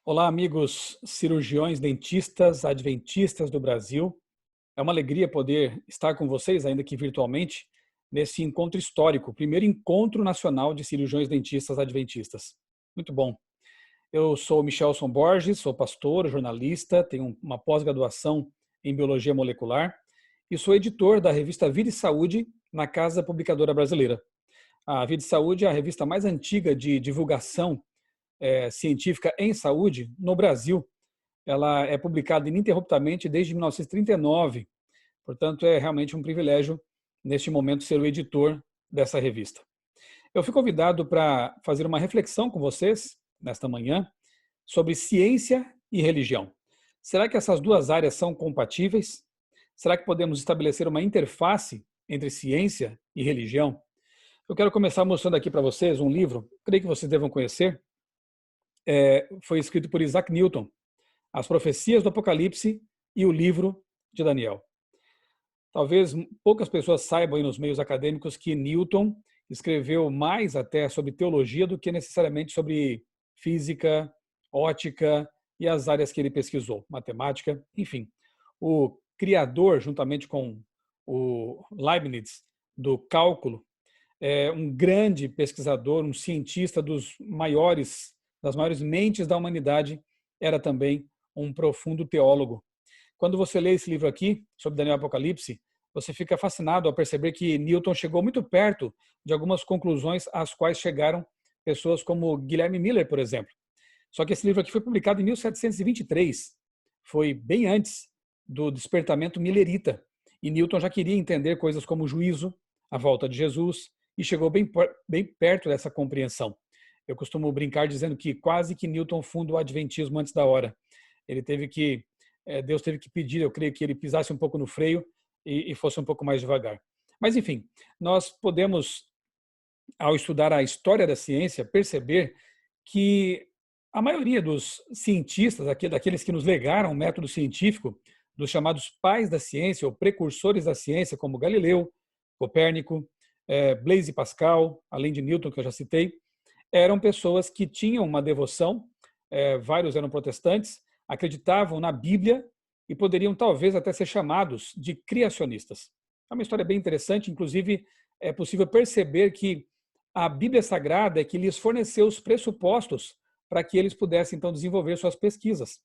Olá, amigos cirurgiões, dentistas, adventistas do Brasil. É uma alegria poder estar com vocês, ainda que virtualmente, nesse encontro histórico, o primeiro encontro nacional de cirurgiões dentistas adventistas. Muito bom. Eu sou Michelson Borges, sou pastor, jornalista, tenho uma pós-graduação em biologia molecular e sou editor da revista Vida e Saúde na Casa Publicadora Brasileira. A Vida e Saúde é a revista mais antiga de divulgação científica em saúde no Brasil. Ela é publicada ininterruptamente desde 1939, portanto é realmente um privilégio neste momento ser o editor dessa revista. Eu fui convidado para fazer uma reflexão com vocês nesta manhã sobre ciência e religião. Será que essas duas áreas são compatíveis? Será que podemos estabelecer uma interface entre ciência e religião? Eu quero começar mostrando aqui para vocês um livro, creio que vocês devam conhecer, foi escrito por Isaac Newton, As Profecias do Apocalipse e o Livro de Daniel. Talvez poucas pessoas saibam aí nos meios acadêmicos que Newton escreveu mais até sobre teologia do que necessariamente sobre física, ótica e as áreas que ele pesquisou, matemática, enfim. O criador, juntamente com o Leibniz, do cálculo, é um grande pesquisador, um cientista das maiores mentes da humanidade, era também um profundo teólogo. Quando você lê esse livro aqui, sobre Daniel Apocalipse, você fica fascinado ao perceber que Newton chegou muito perto de algumas conclusões às quais chegaram pessoas como Guilherme Miller, por exemplo. Só que esse livro aqui foi publicado em 1723, foi bem antes do despertamento millerita, e Newton já queria entender coisas como o juízo, a volta de Jesus, e chegou bem perto dessa compreensão. Eu costumo brincar dizendo que quase que Newton funda o adventismo antes da hora. Deus teve que pedir, eu creio que ele pisasse um pouco no freio e fosse um pouco mais devagar. Mas, enfim, nós podemos, ao estudar a história da ciência, perceber que a maioria dos cientistas, daqueles que nos legaram o método científico, dos chamados pais da ciência ou precursores da ciência, como Galileu, Copérnico, Blaise Pascal, além de Newton, que eu já citei, eram pessoas que tinham uma devoção, vários eram protestantes, acreditavam na Bíblia e poderiam talvez até ser chamados de criacionistas. É uma história bem interessante, inclusive é possível perceber que a Bíblia Sagrada é que lhes forneceu os pressupostos para que eles pudessem então desenvolver suas pesquisas.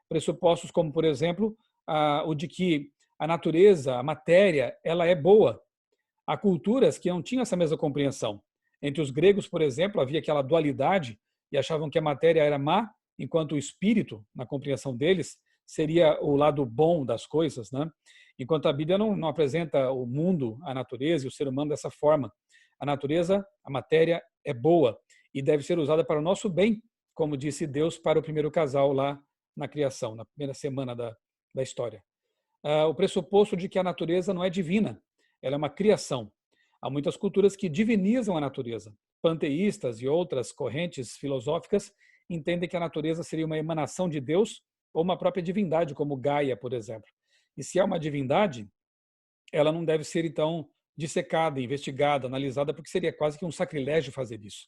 Pressupostos como, por exemplo, o de que a natureza, a matéria, ela é boa. Há culturas que não tinham essa mesma compreensão. Entre os gregos, por exemplo, havia aquela dualidade e achavam que a matéria era má, enquanto o espírito, na compreensão deles, seria o lado bom das coisas, né? Enquanto a Bíblia não apresenta o mundo, a natureza e o ser humano dessa forma. A natureza, a matéria é boa e deve ser usada para o nosso bem, como disse Deus para o primeiro casal lá na criação, na primeira semana da história. O pressuposto de que a natureza não é divina, ela é uma criação. Há muitas culturas que divinizam a natureza. Panteístas e outras correntes filosóficas entendem que a natureza seria uma emanação de Deus ou uma própria divindade, como Gaia, por exemplo. E se é uma divindade, ela não deve ser, então, dissecada, investigada, analisada, porque seria quase que um sacrilégio fazer isso.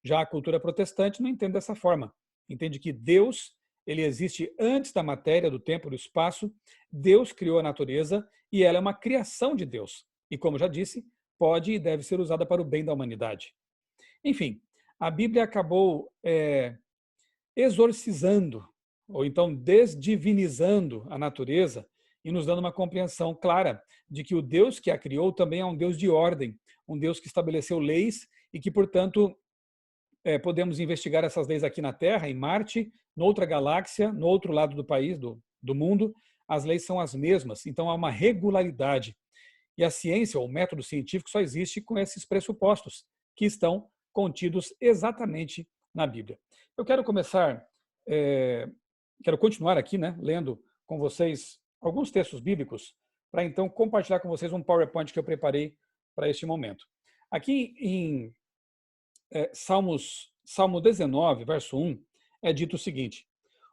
Já a cultura protestante não entende dessa forma. Entende que Deus, ele existe antes da matéria, do tempo, do espaço. Deus criou a natureza e ela é uma criação de Deus. E, como já disse, pode e deve ser usada para o bem da humanidade. Enfim, a Bíblia acabou exorcizando, ou então desdivinizando a natureza e nos dando uma compreensão clara de que o Deus que a criou também é um Deus de ordem, um Deus que estabeleceu leis e que, portanto, podemos investigar essas leis aqui na Terra, em Marte, noutra galáxia, no outro lado do país, do mundo, as leis são as mesmas, então há uma regularidade. E a ciência, ou o método científico, só existe com esses pressupostos, que estão contidos exatamente na Bíblia. Eu quero quero continuar aqui, né, lendo com vocês alguns textos bíblicos, para então compartilhar com vocês um PowerPoint que eu preparei para este momento. Aqui em Salmo 19, verso 1, é dito o seguinte: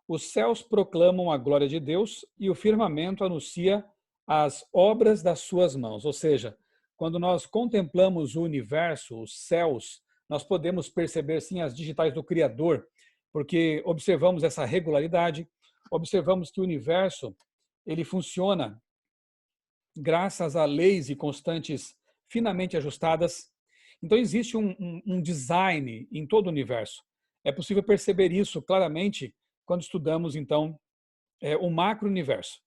os céus proclamam a glória de Deus e o firmamento anuncia as obras das suas mãos. Ou seja, quando nós contemplamos o universo, os céus, nós podemos perceber sim as digitais do Criador, porque observamos essa regularidade, observamos que o universo ele funciona graças a leis e constantes finamente ajustadas. Então, existe um design em todo o universo. É possível perceber isso claramente quando estudamos, então, o macro-universo.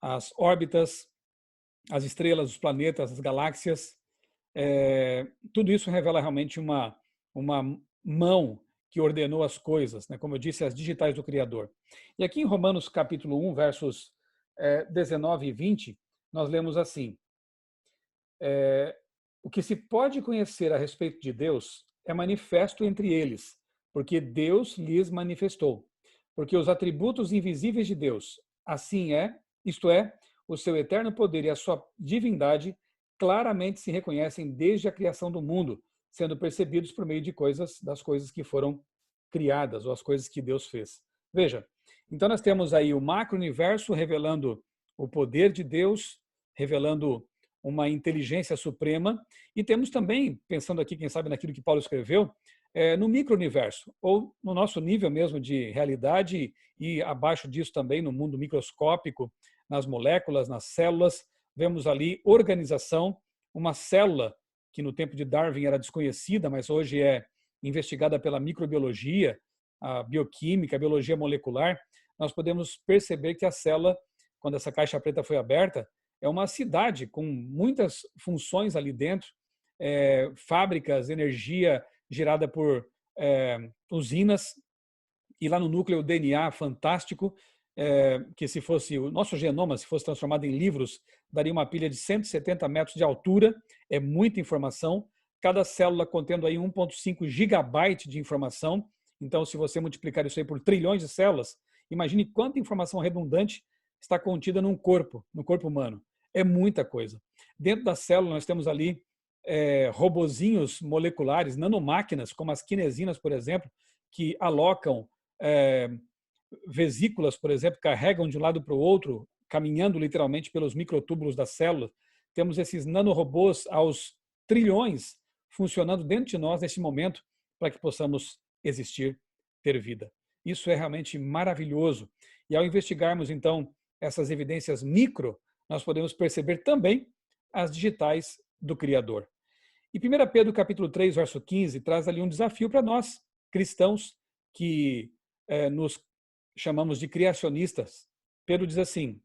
As órbitas, as estrelas, os planetas, as galáxias. Tudo isso revela realmente uma mão que ordenou as coisas, né? Como eu disse, as digitais do Criador. E aqui em Romanos capítulo 1, versos 19 e 20, nós lemos assim: o que se pode conhecer a respeito de Deus é manifesto entre eles, porque Deus lhes manifestou. Porque os atributos invisíveis de Deus, assim é, isto é, o seu eterno poder e a sua divindade, claramente se reconhecem desde a criação do mundo, sendo percebidos por meio de das coisas que foram criadas, ou as coisas que Deus fez. Veja, então nós temos aí o macro-universo revelando o poder de Deus, revelando uma inteligência suprema, e temos também, pensando aqui, quem sabe, naquilo que Paulo escreveu, no micro-universo, ou no nosso nível mesmo de realidade, e abaixo disso também no mundo microscópico, nas moléculas, nas células, vemos ali organização, uma célula que no tempo de Darwin era desconhecida, mas hoje é investigada pela microbiologia, a bioquímica, a biologia molecular. Nós podemos perceber que a célula, quando essa caixa preta foi aberta, é uma cidade com muitas funções ali dentro, fábricas, energia gerada por usinas, e lá no núcleo o DNA fantástico, que se fosse o nosso genoma, se fosse transformado em livros, daria uma pilha de 170 metros de altura, é muita informação, cada célula contendo aí 1,5 gigabyte de informação. Então, se você multiplicar isso aí por trilhões de células, imagine quanta informação redundante está contida no corpo humano. É muita coisa. Dentro da célula nós temos ali robozinhos moleculares, nanomáquinas, como as quinesinas, por exemplo, que alocam vesículas, por exemplo, carregam de um lado para o outro, caminhando literalmente pelos microtúbulos da célula. Temos esses nanorobôs aos trilhões funcionando dentro de nós nesse momento para que possamos existir, ter vida. Isso é realmente maravilhoso. E ao investigarmos, então, essas evidências micro, nós podemos perceber também as digitais do Criador. E 1 Pedro capítulo 3, verso 15, traz ali um desafio para nós, cristãos, que nos chamamos de criacionistas. Pedro diz assim: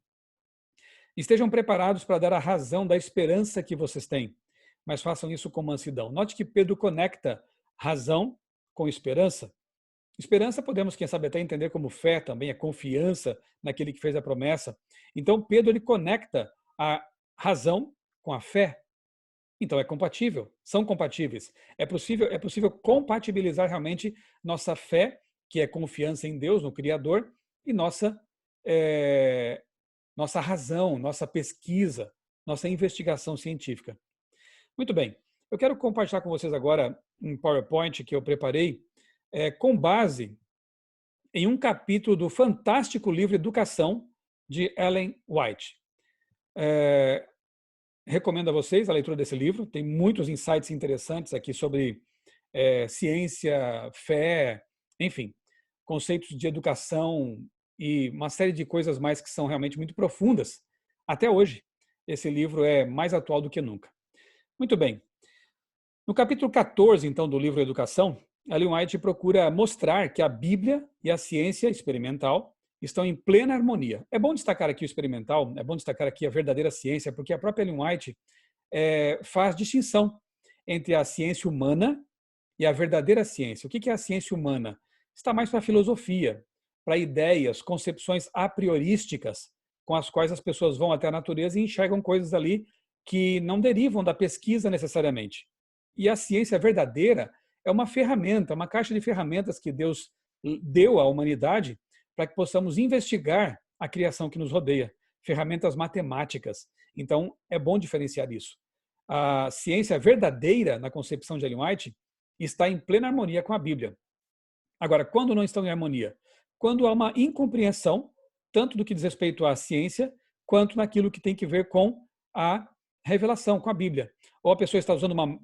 estejam preparados para dar a razão da esperança que vocês têm, mas façam isso com mansidão. Note que Pedro conecta razão com esperança. Esperança podemos, quem sabe, até entender como fé também, a confiança naquele que fez a promessa. Então, Pedro ele conecta a razão com a fé. Então, é compatível, são compatíveis. É possível compatibilizar realmente nossa fé, que é confiança em Deus, no Criador, e nossa razão, nossa pesquisa, nossa investigação científica. Muito bem, eu quero compartilhar com vocês agora um PowerPoint que eu preparei com base em um capítulo do fantástico livro Educação, de Ellen White. Recomendo a vocês a leitura desse livro, tem muitos insights interessantes aqui sobre ciência, fé, enfim, conceitos de educação e uma série de coisas mais que são realmente muito profundas. Até hoje, esse livro é mais atual do que nunca. Muito bem. No capítulo 14, então, do livro Educação, Ellen White procura mostrar que a Bíblia e a ciência experimental estão em plena harmonia. É bom destacar aqui o experimental, é bom destacar aqui a verdadeira ciência, porque a própria Ellen White faz distinção entre a ciência humana e a verdadeira ciência. O que é a ciência humana? Está mais para a filosofia, para ideias, concepções a priorísticas, com as quais as pessoas vão até a natureza e enxergam coisas ali que não derivam da pesquisa necessariamente. E a ciência verdadeira é uma ferramenta, uma caixa de ferramentas que Deus deu à humanidade para que possamos investigar a criação que nos rodeia, ferramentas matemáticas. Então, é bom diferenciar isso. A ciência verdadeira, na concepção de Ellen White, está em plena harmonia com a Bíblia. Agora, quando não estão em harmonia? Quando há uma incompreensão, tanto do que diz respeito à ciência, quanto naquilo que tem que ver com a revelação, com a Bíblia. Ou a pessoa está usando uma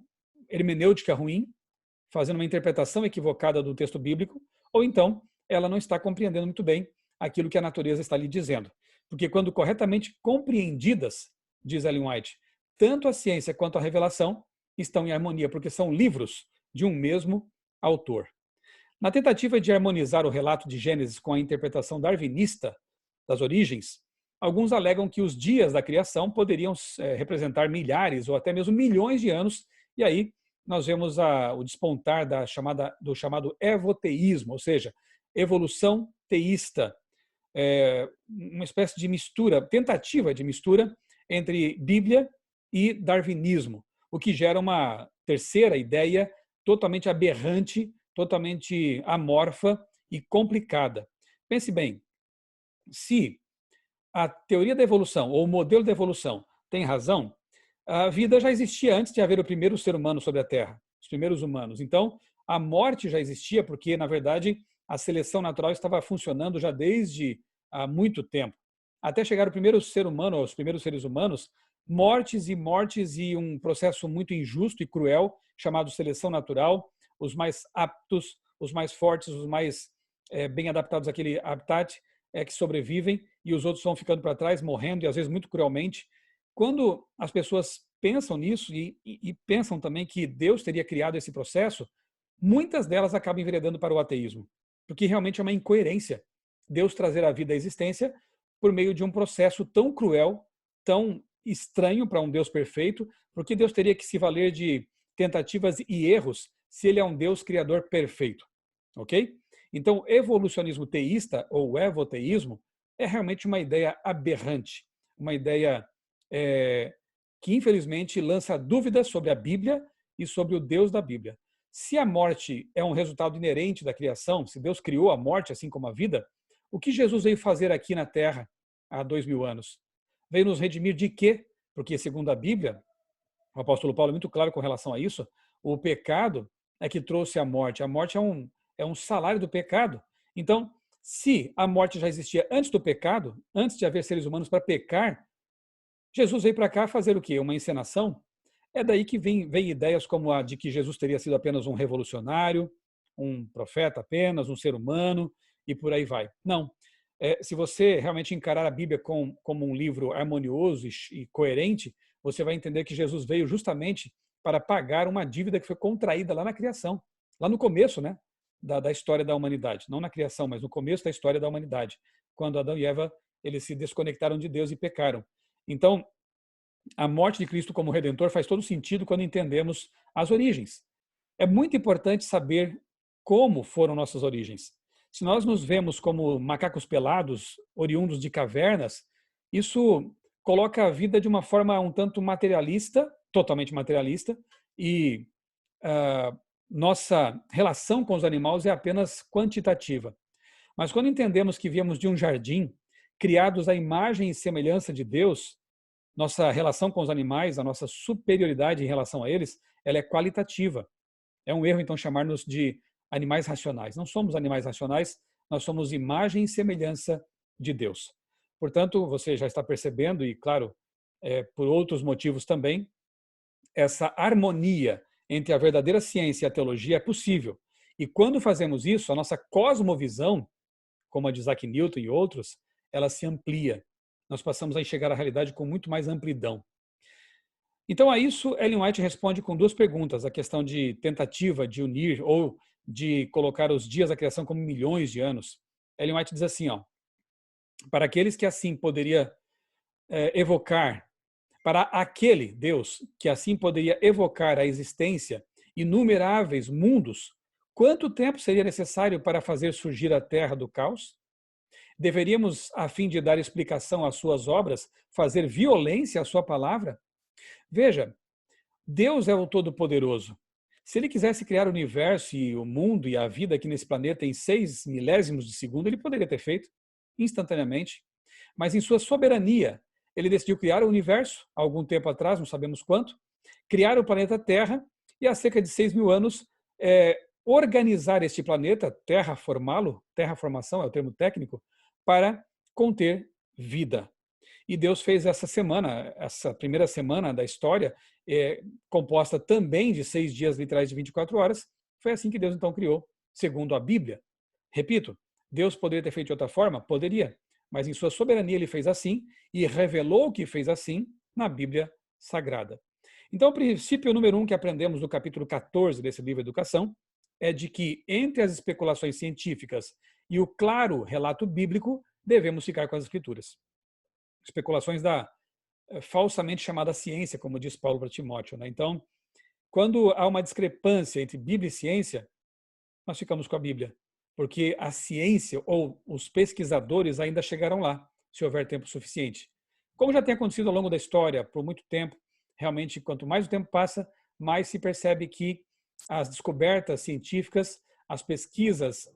hermenêutica ruim, fazendo uma interpretação equivocada do texto bíblico, ou então ela não está compreendendo muito bem aquilo que a natureza está lhe dizendo. Porque quando corretamente compreendidas, diz Ellen White, tanto a ciência quanto a revelação estão em harmonia, porque são livros de um mesmo autor. Na tentativa de harmonizar o relato de Gênesis com a interpretação darwinista das origens, alguns alegam que os dias da criação poderiam representar milhares ou até mesmo milhões de anos, e aí nós vemos o despontar do chamado evoteísmo, ou seja, evolução teísta, uma espécie de mistura, tentativa de mistura entre Bíblia e darwinismo, o que gera uma terceira ideia totalmente aberrante, totalmente amorfa e complicada. Pense bem, se a teoria da evolução ou o modelo da evolução tem razão, a vida já existia antes de haver o primeiro ser humano sobre a Terra, os primeiros humanos. Então, a morte já existia porque, na verdade, a seleção natural estava funcionando já desde há muito tempo. Até chegar o primeiro ser humano, os primeiros seres humanos, mortes e um processo muito injusto e cruel chamado seleção natural, os mais aptos, os mais fortes, os mais bem adaptados àquele habitat que sobrevivem e os outros vão ficando para trás, morrendo e às vezes muito cruelmente. Quando as pessoas pensam nisso e pensam também que Deus teria criado esse processo, muitas delas acabam enveredando para o ateísmo, porque realmente é uma incoerência Deus trazer a vida à existência por meio de um processo tão cruel, tão estranho para um Deus perfeito, porque Deus teria que se valer de tentativas e erros se ele é um Deus criador perfeito, ok? Então, evolucionismo teísta ou evoteísmo é realmente uma ideia aberrante, uma ideia que infelizmente lança dúvidas sobre a Bíblia e sobre o Deus da Bíblia. Se a morte é um resultado inerente da criação, se Deus criou a morte assim como a vida, o que Jesus veio fazer aqui na Terra há 2000 anos? Veio nos redimir de quê? Porque, segundo a Bíblia, o apóstolo Paulo é muito claro com relação a isso, o pecado é que trouxe a morte. A morte é um salário do pecado. Então, se a morte já existia antes do pecado, antes de haver seres humanos para pecar, Jesus veio para cá fazer o quê? Uma encenação? É daí que vem ideias como a de que Jesus teria sido apenas um revolucionário, um profeta apenas, um ser humano, e por aí vai. Não. Se você realmente encarar a Bíblia como um livro harmonioso e coerente, você vai entender que Jesus veio justamente para pagar uma dívida que foi contraída lá na criação, lá no começo, né, da história da humanidade. Não na criação, mas no começo da história da humanidade, quando Adão e Eva eles se desconectaram de Deus e pecaram. Então, a morte de Cristo como Redentor faz todo sentido quando entendemos as origens. É muito importante saber como foram nossas origens. Se nós nos vemos como macacos pelados, oriundos de cavernas, isso coloca a vida de uma forma um tanto materialista, totalmente materialista, e nossa relação com os animais é apenas quantitativa. Mas quando entendemos que viemos de um jardim, criados à imagem e semelhança de Deus, nossa relação com os animais, a nossa superioridade em relação a eles, ela é qualitativa. É um erro, então, chamar-nos de animais racionais. Não somos animais racionais, nós somos imagem e semelhança de Deus. Portanto, você já está percebendo, e claro, por outros motivos também, essa harmonia entre a verdadeira ciência e a teologia é possível. E quando fazemos isso, a nossa cosmovisão, como a de Isaac Newton e outros, ela se amplia. Nós passamos a enxergar a realidade com muito mais amplidão. Então, a isso, Ellen White responde com duas perguntas. A questão de tentativa de unir ou de colocar os dias da criação como milhões de anos. Ellen White diz assim, para aqueles que assim poderia evocar, para aquele Deus que assim poderia evocar a existência inumeráveis mundos, quanto tempo seria necessário para fazer surgir a terra do caos? Deveríamos, a fim de dar explicação às suas obras, fazer violência à sua palavra? Veja, Deus é o Todo-Poderoso. Se ele quisesse criar o universo e o mundo e a vida aqui nesse planeta em 6 milésimos de segundo, ele poderia ter feito instantaneamente. Mas em sua soberania, ele decidiu criar o universo, há algum tempo atrás, não sabemos quanto, criar o planeta Terra e há cerca de 6.000 anos organizar este planeta, terraformá-lo, terraformação é o termo técnico, para conter vida. E Deus fez essa semana, essa primeira semana da história, composta também de 6 dias literais de 24 horas. Foi assim que Deus então criou, segundo a Bíblia. Repito, Deus poderia ter feito de outra forma? Poderia, mas em sua soberania ele fez assim e revelou que fez assim na Bíblia Sagrada. Então, o princípio número 1 que aprendemos no capítulo 14 desse livro Educação é de que entre as especulações científicas e o claro relato bíblico, devemos ficar com as Escrituras. Especulações da falsamente chamada ciência, como diz Paulo para Timóteo, né? Então, quando há uma discrepância entre Bíblia e ciência, nós ficamos com a Bíblia, porque a ciência ou os pesquisadores ainda chegarão lá, se houver tempo suficiente. Como já tem acontecido ao longo da história, por muito tempo, realmente, quanto mais o tempo passa, mais se percebe que as descobertas científicas, as pesquisas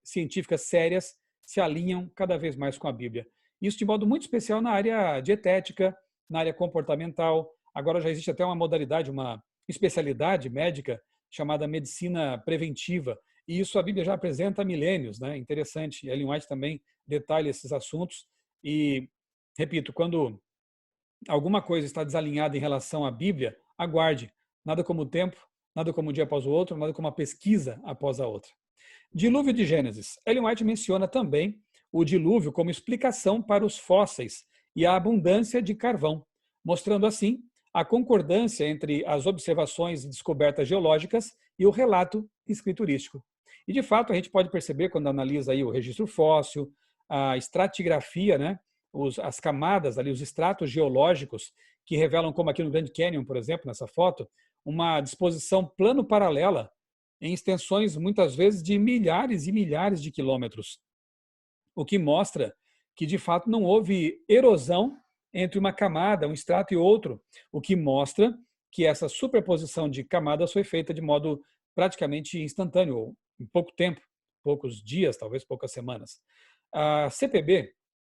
científicas sérias se alinham cada vez mais com a Bíblia. Isso de modo muito especial na área dietética, na área comportamental. Agora já existe até uma modalidade, uma especialidade médica chamada medicina preventiva. E isso a Bíblia já apresenta há milênios, né? Interessante. Ellen White também detalha esses assuntos. E, repito, quando alguma coisa está desalinhada em relação à Bíblia, aguarde. Nada como o tempo, nada como um dia após o outro, nada como uma pesquisa após a outra. Dilúvio de Gênesis. Ellen White menciona também o dilúvio como explicação para os fósseis e a abundância de carvão, mostrando assim a concordância entre as observações e descobertas geológicas e o relato escriturístico. E, de fato, a gente pode perceber, quando analisa aí o registro fóssil, a estratigrafia, né, as camadas ali, os estratos geológicos, que revelam, como aqui no Grand Canyon, por exemplo, nessa foto, uma disposição plano-paralela em extensões, muitas vezes, de milhares e milhares de quilômetros, o que mostra que, de fato, não houve erosão entre uma camada, um extrato e outro, o que mostra que essa superposição de camadas foi feita de modo praticamente instantâneo, ou em pouco tempo, poucos dias, talvez poucas semanas. A CPB,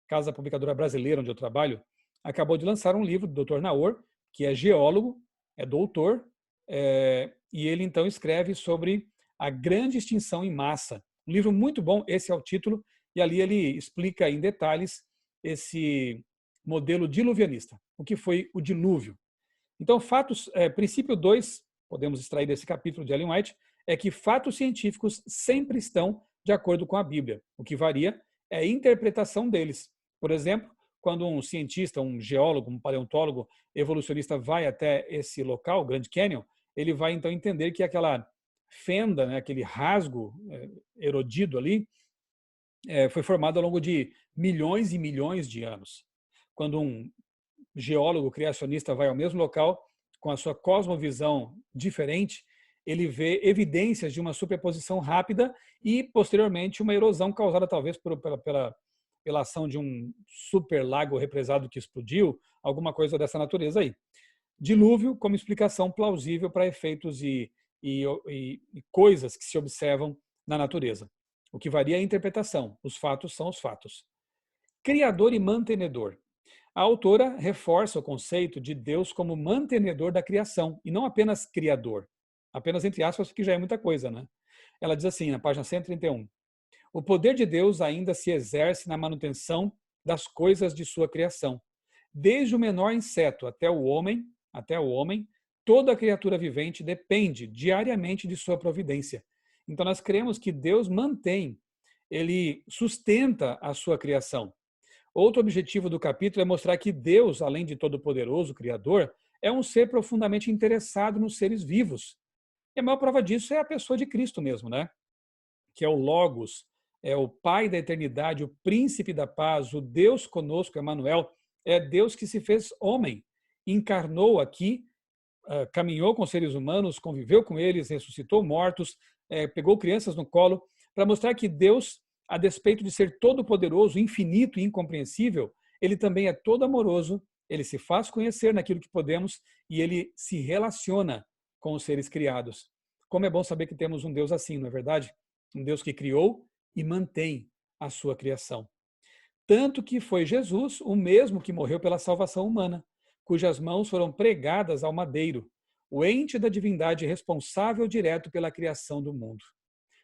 Casa Publicadora Brasileira, onde eu trabalho, acabou de lançar um livro do Dr. Naor, que é geólogo, é doutor, e ele então escreve sobre a grande extinção em massa. Um livro muito bom, esse é o título, e ali ele explica em detalhes esse modelo diluvianista, o que foi o dilúvio. Então, princípio 2, podemos extrair desse capítulo de Ellen White, é que fatos científicos sempre estão de acordo com a Bíblia. O que varia é a interpretação deles. Por exemplo, quando um cientista, um geólogo, um paleontólogo evolucionista vai até esse local, o Grand Canyon, ele vai então entender que aquela fenda, né, aquele rasgo erodido ali, foi formado ao longo de milhões e milhões de anos. Quando um geólogo criacionista vai ao mesmo local, com a sua cosmovisão diferente, ele vê evidências de uma superposição rápida e, posteriormente, uma erosão causada talvez pela ação de um super lago represado que explodiu, alguma coisa dessa natureza aí. Dilúvio como explicação plausível para efeitos e coisas que se observam na natureza. O que varia é a interpretação. Os fatos são os fatos. Criador e mantenedor. A autora reforça o conceito de Deus como mantenedor da criação e não apenas criador. Apenas entre aspas, que já é muita coisa, né? Ela diz assim, na página 131. O poder de Deus ainda se exerce na manutenção das coisas de sua criação. Desde o menor inseto até o homem, toda criatura vivente depende diariamente de sua providência. Então nós cremos que Deus mantém, ele sustenta a sua criação. Outro objetivo do capítulo é mostrar que Deus, além de todo-poderoso, Criador, é um ser profundamente interessado nos seres vivos. E a maior prova disso é a pessoa de Cristo mesmo, né? Que é o Logos, é o Pai da eternidade, o Príncipe da paz, o Deus conosco, Emmanuel, é Deus que se fez homem, encarnou aqui, caminhou com seres humanos, conviveu com eles, ressuscitou mortos, pegou crianças no colo, para mostrar que Deus, a despeito de ser todo-poderoso, infinito e incompreensível, ele também é todo amoroso, ele se faz conhecer naquilo que podemos e ele se relaciona com os seres criados. Como é bom saber que temos um Deus assim, não é verdade? Um Deus que criou e mantém a sua criação. Tanto que foi Jesus o mesmo que morreu pela salvação humana, cujas mãos foram pregadas ao madeiro, o ente da divindade responsável direto pela criação do mundo.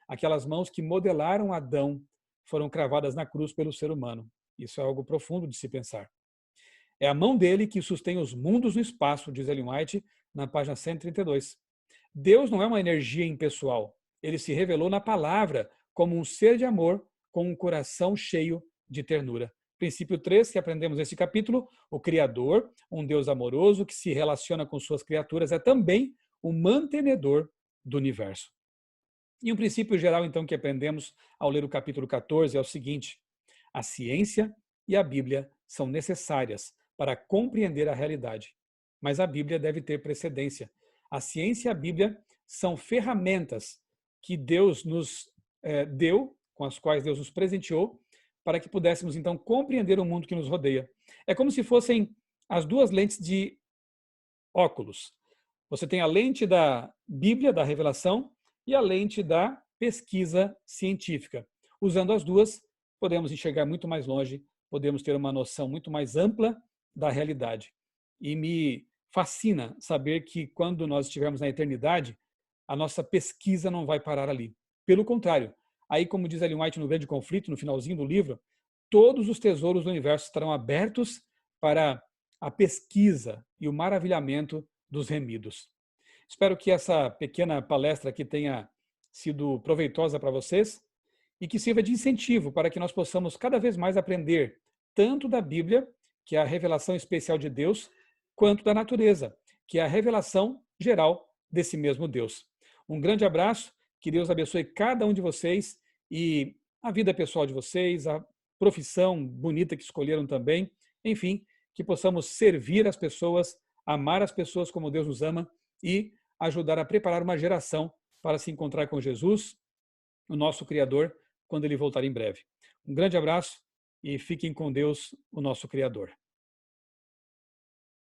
Aquelas mãos que modelaram Adão foram cravadas na cruz pelo ser humano. Isso é algo profundo de se pensar. É a mão dele que sustém os mundos no espaço, diz Ellen White, na página 132. Deus não é uma energia impessoal. Ele se revelou na palavra como um ser de amor com um coração cheio de ternura. Princípio 3, que aprendemos nesse capítulo, o Criador, um Deus amoroso que se relaciona com suas criaturas, é também o mantenedor do universo. E um princípio geral, então, que aprendemos ao ler o capítulo 14 é o seguinte: a ciência e a Bíblia são necessárias para compreender a realidade, mas a Bíblia deve ter precedência. A ciência e a Bíblia são ferramentas que Deus nos deu, com as quais Deus nos presenteou, para que pudéssemos, então, compreender o mundo que nos rodeia. É como se fossem as duas lentes de óculos. Você tem a lente da Bíblia, da revelação, e a lente da pesquisa científica. Usando as duas, podemos enxergar muito mais longe, podemos ter uma noção muito mais ampla da realidade. E me fascina saber que quando nós estivermos na eternidade, a nossa pesquisa não vai parar ali. Pelo contrário, aí, como diz Ellen White no Grande Conflito, no finalzinho do livro, todos os tesouros do universo estarão abertos para a pesquisa e o maravilhamento dos remidos. Espero que essa pequena palestra aqui tenha sido proveitosa para vocês e que sirva de incentivo para que nós possamos cada vez mais aprender tanto da Bíblia, que é a revelação especial de Deus, quanto da natureza, que é a revelação geral desse mesmo Deus. Um grande abraço, que Deus abençoe cada um de vocês e a vida pessoal de vocês, a profissão bonita que escolheram também, enfim, que possamos servir as pessoas, amar as pessoas como Deus nos ama e ajudar a preparar uma geração para se encontrar com Jesus, o nosso Criador, quando Ele voltar em breve. Um grande abraço e fiquem com Deus, o nosso Criador.